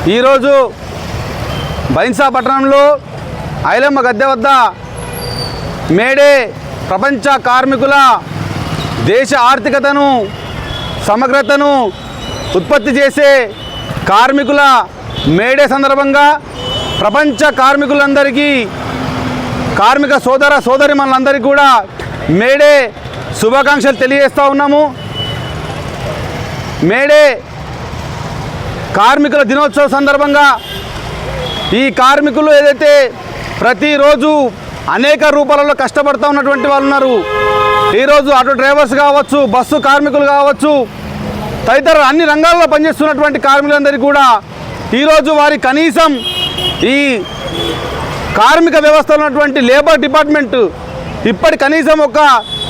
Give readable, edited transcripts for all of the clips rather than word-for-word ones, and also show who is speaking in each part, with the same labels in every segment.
Speaker 1: ఈరోజు బైన్సా పట్టణంలో ఐలమ్మ గద్దె వద్ద మేడే ప్రపంచ కార్మికుల దేశ ఆర్థికతను సమగ్రతను ఉత్పత్తి చేసే కార్మికుల మేడే సందర్భంగా ప్రపంచ కార్మికులందరికీ కార్మిక సోదర సోదరిమణులందరికీ కూడా మేడే శుభాకాంక్షలు తెలియజేస్తూ ఉన్నాము. మేడే కార్మికుల దినోత్సవ సందర్భంగా ఈ కార్మికులు ఏదైతే ప్రతిరోజు అనేక రూపాలలో కష్టపడుతూ ఉన్నటువంటి వాళ్ళు ఉన్నారు. ఈరోజు ఆటో డ్రైవర్స్ కావచ్చు, బస్సు కార్మికులు కావచ్చు, తదితర అన్ని రంగాల్లో పనిచేస్తున్నటువంటి కార్మికులందరికీ కూడా ఈరోజు వారి కనీసం ఈ కార్మిక వ్యవస్థలో ఉన్నటువంటి లేబర్ డిపార్ట్మెంట్ ఇప్పటి కనీసం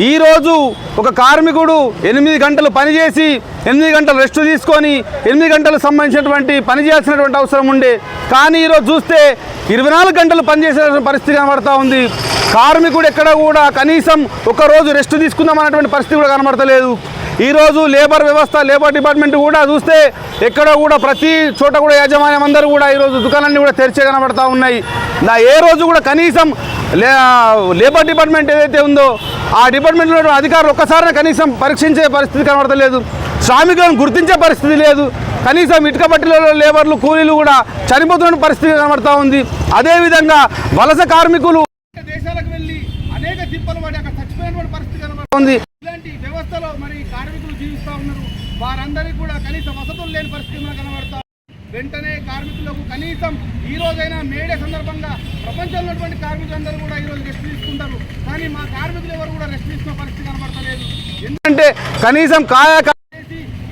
Speaker 1: ఈరోజు ఒక కార్మికుడు 8 గంటలు పనిచేసి 8 గంటలు రెస్ట్ తీసుకొని 8 గంటలకు సంబంధించినటువంటి పని చేయాల్సినటువంటి అవసరం ఉండే. కానీ ఈరోజు చూస్తే 24 గంటలు పనిచేసేటువంటి పరిస్థితి కనబడుతూ ఉంది. కార్మికుడు ఎక్కడ కూడా కనీసం ఒకరోజు రెస్ట్ తీసుకుందాం అన్నటువంటి పరిస్థితి కూడా కనబడతలేదు. ఈరోజు లేబర్ వ్యవస్థ, లేబర్ డిపార్ట్మెంట్ కూడా చూస్తే ఎక్కడ కూడా ప్రతి చోట కూడా యాజమాన్యం అందరూ కూడా ఈరోజు దుకాణాన్ని కూడా తెరిచే కనబడతా ఉన్నాయి. ఏ రోజు కూడా కనీసం లేబర్ డిపార్ట్మెంట్ ఏదైతే ఉందో ఆ డిపార్ట్మెంట్లో అధికారులు ఒక్కసారి కనీసం పరీక్షించే పరిస్థితి కనబడతలేదు. శ్రామికులను గుర్తించే పరిస్థితి లేదు. కనీసం ఇటుక బట్టీలలో లేబర్లు, కూలీలు కూడా చనిపోతున్న పరిస్థితి కనబడతా ఉంది. అదేవిధంగా వలస కార్మికులు దేశాలకు వెళ్ళి అనేక తిప్పలు పడి అక్కడ చచ్చిపోయినటువంటి పరిస్థితి కనబడతా ఉంది. ఇలాంటి వ్యవస్థలో మరి కార్మికులు జీవిస్తూ ఉన్నారు. వారందరికీ కూడా కనీస వసతులు లేని పరిస్థితి కనబడతా. వెంటనే కార్మికులకు కనీసం ఈ రోజైనా మేడే సందర్భంగా ప్రపంచంలో ఉన్నటువంటి కార్మికులందరూ కూడా ఈరోజు రెస్ట్ తీసుకుంటారు. కానీ మా కార్మికులు ఎవరు కూడా రెస్ట్ తీసుకునే పరిస్థితి కనబడతలేదు. ఎందుకంటే కనీసం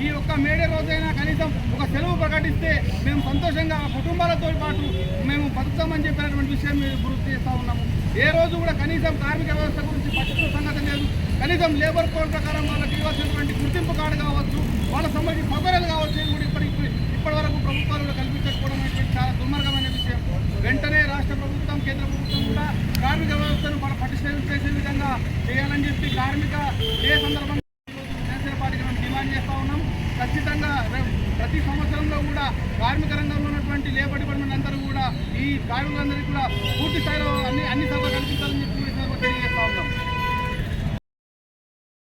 Speaker 1: ఈ ఒక్క మేడే రోజైనా కనీసం ఒక సెలవు ప్రకటిస్తే మేము సంతోషంగా కుటుంబాలతో పాటు మేము బతుకుతామని చెప్పినటువంటి విషయం మేము గుర్తు చేస్తూ ఉన్నాము. ఏ రోజు కూడా కనీసం కార్మిక వ్యవస్థ గురించి పట్టించుకున్న సంగతి లేదు. కనీసం లేబర్ కోడ్ ప్రకారం వాళ్ళకి ఇవ్వాల్సినటువంటి గుర్తింపు కార్డు కావచ్చు, వాళ్ళ సంబంధించిన సౌకర్యాలు కావచ్చు, కూడా ఇప్పటి వరకు ప్రభుత్వాలు కల్పించకపోవడం అనేటువంటి చాలా దుర్మార్గమైన విషయం. వెంటనే రాష్ట్ర ప్రభుత్వం, కేంద్ర ప్రభుత్వం కూడా కార్మిక వ్యవస్థను మన పటిష్టం చేసే విధంగా చేయాలని చెప్పి కార్మిక ఏ సందర్భంగా జనసేన పార్టీకి మేము డిమాండ్ చేస్తూ ఉన్నాం. ఖచ్చితంగా ప్రతి సంవత్సరంలో కూడా కార్మిక రంగంలో ఉన్నటువంటి లేబర్ డిపార్ట్మెంట్ అందరూ కూడా ఈ కార్మికులందరికీ కూడా పూర్తి స్థాయిలో అన్ని సభలు కల్పించాలని